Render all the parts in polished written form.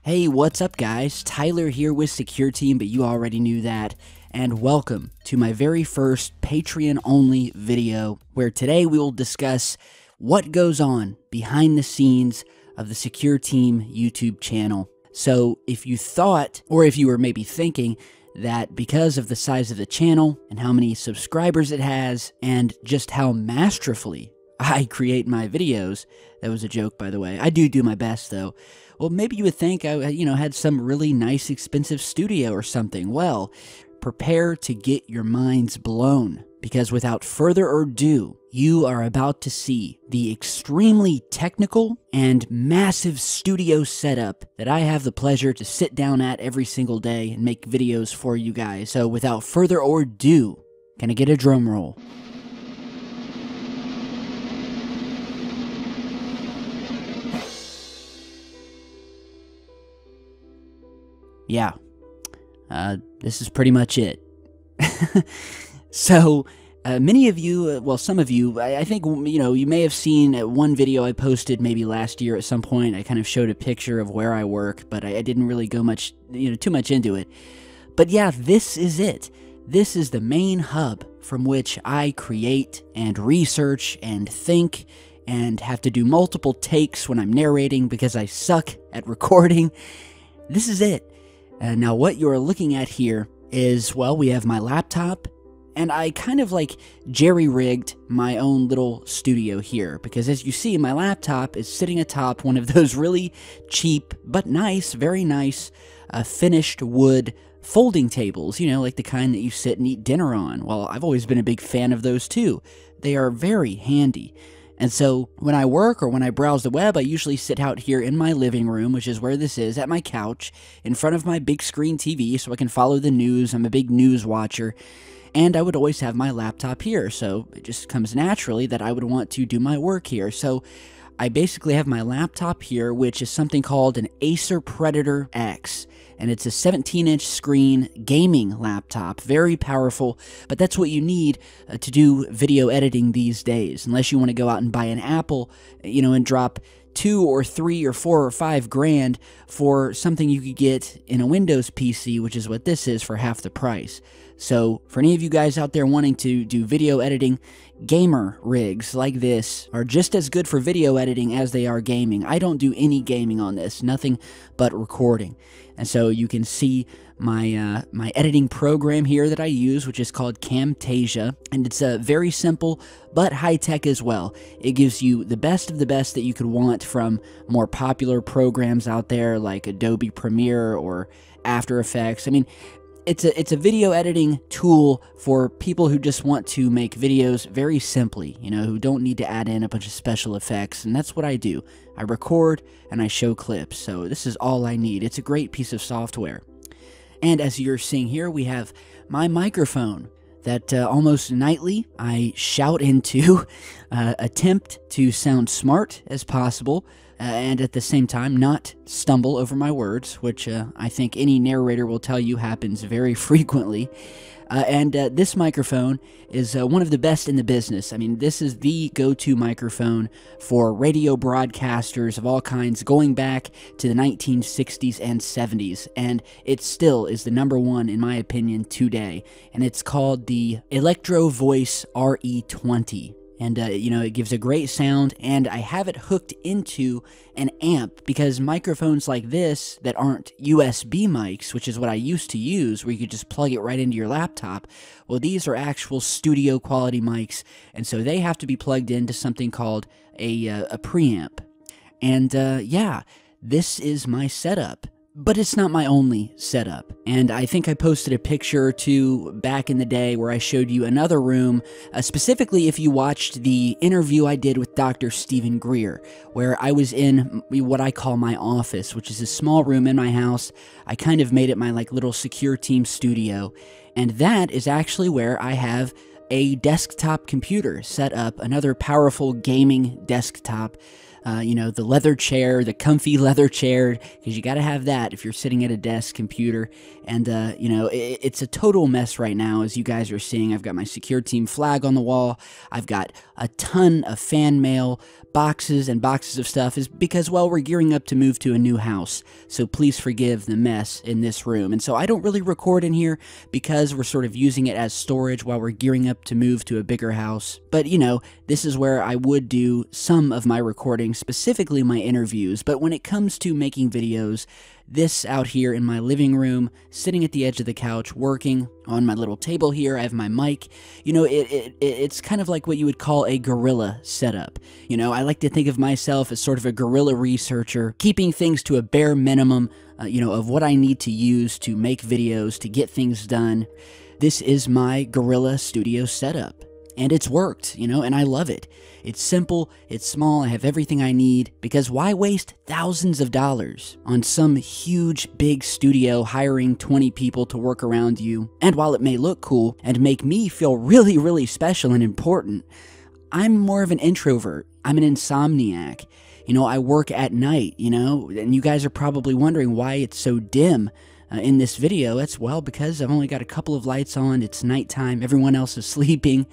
Hey, what's up guys? Tyler here with Secureteam, but you already knew that. And welcome to my very first Patreon-only video, where today we will discuss what goes on behind the scenes of the Secureteam YouTube channel. So if you thought, or if you were maybe thinking, that because of the size of the channel and how many subscribers it has, and just how masterfully I create my videos, that was a joke by the way, I do my best though, well, maybe you would think I, had some really nice, expensive studio or something. Well, prepare to get your minds blown, because without further ado, you are about to see the extremely technical and massive studio setup that I have the pleasure to sit down at every single day and make videos for you guys. So without further ado, can I get a drum roll? Yeah, this is pretty much it. So, many of you, well, some of you, I think, you may have seen one video I posted maybe last year at some point. I kind of showed a picture of where I work, but I didn't really go much, too much into it. But yeah, this is it. This is the main hub from which I create and research and think and have to do multiple takes when I'm narrating because I suck at recording. This is it. Now what you're looking at here is, well, we have my laptop, and I kind of like jerry-rigged my own little studio here, because as you see, my laptop is sitting atop one of those really cheap, but nice, very nice, finished wood folding tables, like the kind that you sit and eat dinner on. Well, I've always been a big fan of those too. They are very handy. And so when I work or when I browse the web, I usually sit out here in my living room, which is where this is, at my couch, in front of my big screen TV so I can follow the news. I'm a big news watcher. And I would always have my laptop here, so it just comes naturally that I would want to do my work here. So I basically have my laptop here, which is something called an Acer Predator X. And it's a 17-inch screen gaming laptop, very powerful, but that's what you need to do video editing these days, unless you want to go out and buy an Apple, and drop $2 or $3 or $4 or $5 grand for something you could get in a Windows PC, which is what this is, for half the price. So for any of you guys out there wanting to do video editing, gamer rigs like this are just as good for video editing as they are gaming. I don't do any gaming on this, nothing but recording. And so you can see my my editing program here that I use, which is called Camtasia, and it's very simple but high-tech as well. It gives you the best of the best that you could want from more popular programs out there like Adobe Premiere or After Effects. I mean, it's a video editing tool for people who just want to make videos very simply, who don't need to add in a bunch of special effects, and that's what I do. I record and I show clips, so this is all I need. It's a great piece of software. And as you're seeing here, we have my microphone that almost nightly I shout into, attempt to sound smart as possible, and at the same time not stumble over my words, which I think any narrator will tell you happens very frequently. And this microphone is one of the best in the business. I mean, this is the go-to microphone for radio broadcasters of all kinds, going back to the 1960s and 70s, and it still is the #1 in my opinion today, and it's called the Electro Voice RE20. And, it gives a great sound, and I have it hooked into an amp, because microphones like this that aren't USB mics, which is what I used to use, where you could just plug it right into your laptop, well, these are actual studio quality mics, and so they have to be plugged into something called a preamp. And, yeah, this is my setup. But it's not my only setup, and I think I posted a picture or two back in the day where I showed you another room, specifically if you watched the interview I did with Dr. Stephen Greer, where I was in what I call my office, which is a small room in my house. I kind of made it my little Secureteam studio, and that is actually where I have a desktop computer set up, another powerful gaming desktop. the leather chair, the comfy leather chair, because you got to have that if you're sitting at a desk computer. And, it's a total mess right now, as you guys are seeing. I've got my Secureteam flag on the wall. I've got a ton of fan mail, boxes and boxes of stuff, is because, well, we're gearing up to move to a new house. So please forgive the mess in this room. And so I don't really record in here because we're sort of using it as storage while we're gearing up to move to a bigger house. But, this is where I would do some of my recording, specifically my interviews. But when it comes to making videos, this out here in my living room, sitting at the edge of the couch, working on my little table here, I have my mic. It's kind of like what you would call a guerrilla setup. I like to think of myself as sort of a guerrilla researcher, keeping things to a bare minimum, of what I need to use to make videos, to get things done. This is my guerrilla studio setup. And it's worked, and I love it. It's simple, it's small, I have everything I need, because why waste thousands of dollars on some huge, big studio hiring 20 people to work around you? And while it may look cool and make me feel really, really special and important, I'm more of an introvert. I'm an insomniac. I work at night, and you guys are probably wondering why it's so dim. In this video. That's, well, because I've only got a couple of lights on, it's nighttime, everyone else is sleeping,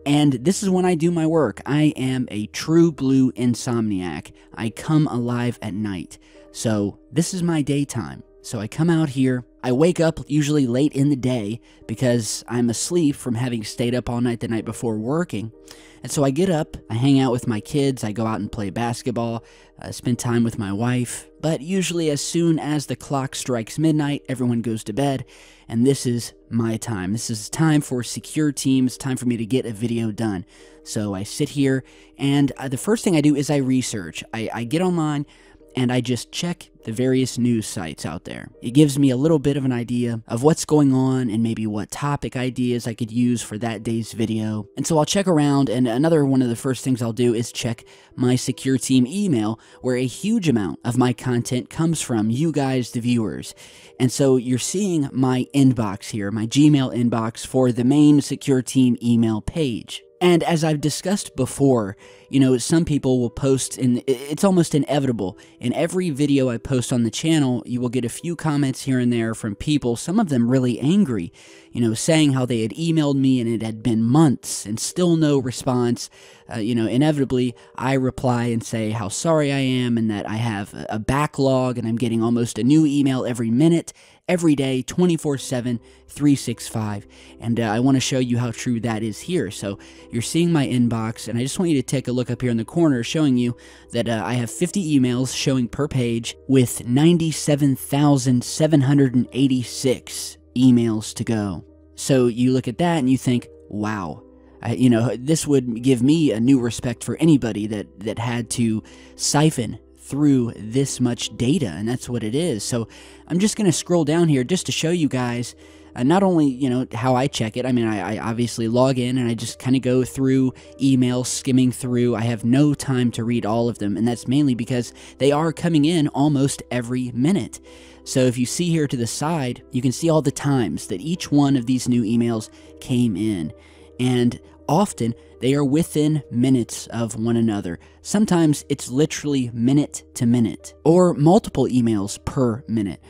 and this is when I do my work. I am a true blue insomniac. I come alive at night. So this is my daytime. So I come out here, I wake up usually late in the day because I'm asleep from having stayed up all night the night before working. And so I get up, I hang out with my kids, I go out and play basketball, spend time with my wife. But usually as soon as the clock strikes midnight, everyone goes to bed, and this is my time. This is time for Secureteam. It's time for me to get a video done. So I sit here, and the first thing I do is I research. I get online, and I just check the various news sites out there. It gives me a little bit of an idea of what's going on and maybe what topic ideas I could use for that day's video. And so I'll check around, and another one of the first things I'll do is check my Secureteam email, where a huge amount of my content comes from you guys, the viewers. And so you're seeing my inbox here, my Gmail inbox for the main Secureteam email page. And as I've discussed before, some people will post, and it's almost inevitable. In every video I post on the channel, you will get a few comments here and there from people, some of them really angry, saying how they had emailed me and it had been months and still no response. Inevitably, I reply and say how sorry I am and that I have a backlog and I'm getting almost a new email every minute, every day, 24/7, 365. And I want to show you how true that is here. So you're seeing my inbox, and I just want you to take a look up here in the corner showing you that I have 50 emails showing per page with 97,786 emails to go. So you look at that and you think, wow. This would give me a new respect for anybody that had to siphon through this much data, and that's what it is. So I'm just going to scroll down here just to show you guys not only, how I check it. I mean, I obviously log in and I just kind of go through emails, skimming through. I have no time to read all of them, and that's mainly because they are coming in almost every minute. So if you see here to the side, you can see all the times that each one of these new emails came in. And often, they are within minutes of one another. Sometimes it's literally minute to minute, or multiple emails per minute.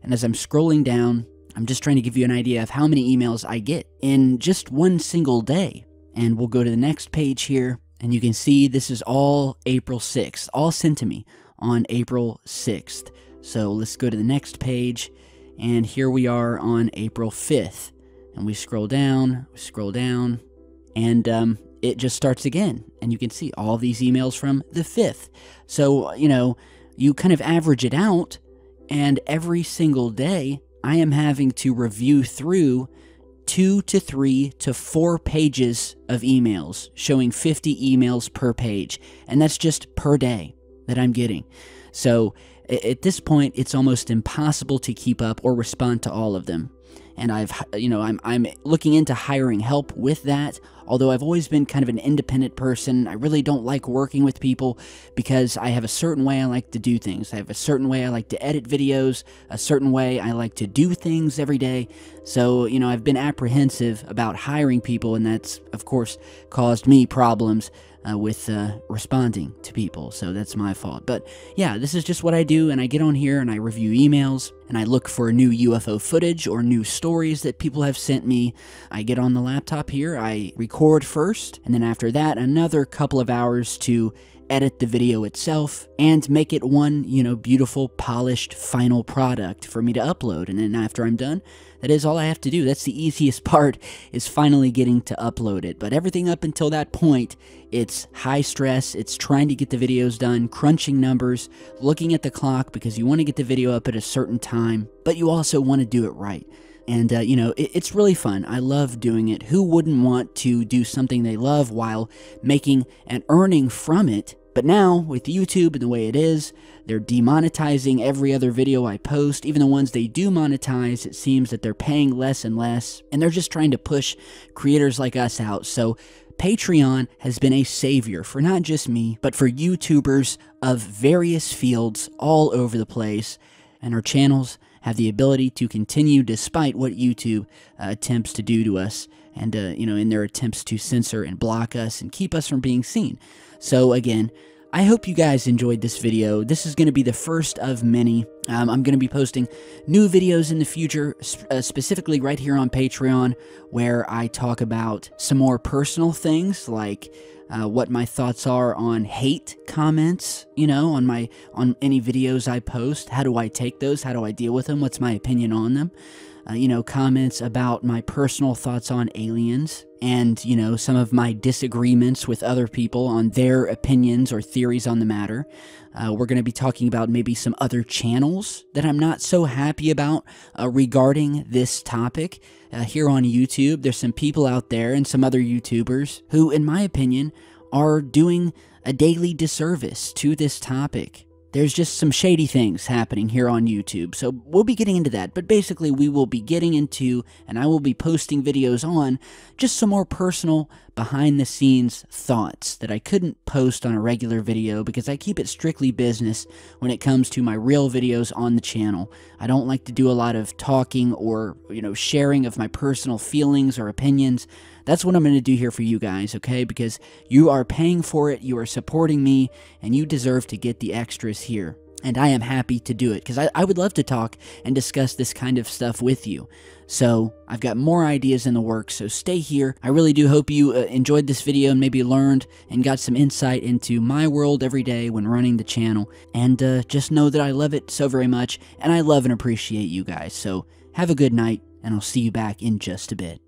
And as I'm scrolling down, I'm just trying to give you an idea of how many emails I get in just one single day. And we'll go to the next page here, and you can see this is all April 6th, all sent to me on April 6th. So let's go to the next page, and here we are on April 5th. And we scroll down, and it just starts again. And you can see all these emails from the 5th. So, you kind of average it out, and every single day, I am having to review through 2 to 3 to 4 pages of emails, showing 50 emails per page. And that's just per day that I'm getting. So, at this point, it's almost impossible to keep up or respond to all of them. And I'm looking into hiring help with that. although I've always been kind of an independent person. I really don't like working with people because I have a certain way I like to do things. I have a certain way I like to edit videos, a certain way I like to do things every day. So, you know, I've been apprehensive about hiring people, and that's, of course, caused me problems with responding to people, so that's my fault. But yeah, this is just what I do, and I get on here and I review emails, and I look for new UFO footage or new stories that people have sent me. I get on the laptop here, I record first, and then after that, another couple of hours to edit the video itself and make it one, you know, beautiful, polished, final product for me to upload. And then after I'm done, that is all I have to do. That's the easiest part, is finally getting to upload it. But everything up until that point, it's high stress. It's trying to get the videos done, crunching numbers, looking at the clock because you want to get the video up at a certain time, but you also want to do it right. And, you know, it's really fun. I love doing it. Who wouldn't want to do something they love while making and earning from it? But now, with YouTube and the way it is, they're demonetizing every other video I post. Even the ones they do monetize, it seems that they're paying less and less. And they're just trying to push creators like us out. So Patreon has been a savior for not just me, but for YouTubers of various fields all over the place. And our channels have the ability to continue despite what YouTube attempts to do to us, and you know, in their attempts to censor and block us and keep us from being seen. So again, I hope you guys enjoyed this video. This is going to be the first of many. I'm going to be posting new videos in the future, specifically right here on Patreon, where I talk about some more personal things, like what my thoughts are on hate comments, you know, on any videos I post. How do I take those? How do I deal with them? What's my opinion on them? You know, comments about my personal thoughts on aliens, and, you know, some of my disagreements with other people on their opinions or theories on the matter. We're going to be talking about maybe some other channels that I'm not so happy about regarding this topic here on YouTube. There's some people out there and some other YouTubers who, in my opinion, are doing a daily disservice to this topic. There's just some shady things happening here on YouTube, so we'll be getting into that. But basically, we will be getting into, and I will be posting videos on, just some more personal, behind-the-scenes thoughts that I couldn't post on a regular video because I keep it strictly business when it comes to my real videos on the channel. I don't like to do a lot of talking or, you know, sharing of my personal feelings or opinions. That's what I'm going to do here for you guys, okay? Because you are paying for it, you are supporting me, and you deserve to get the extras here. And I am happy to do it, because I would love to talk and discuss this kind of stuff with you. So, I've got more ideas in the works, so stay here. I really do hope you enjoyed this video and maybe learned and got some insight into my world every day when running the channel. And just know that I love it so very much, and I love and appreciate you guys. So, have a good night, and I'll see you back in just a bit.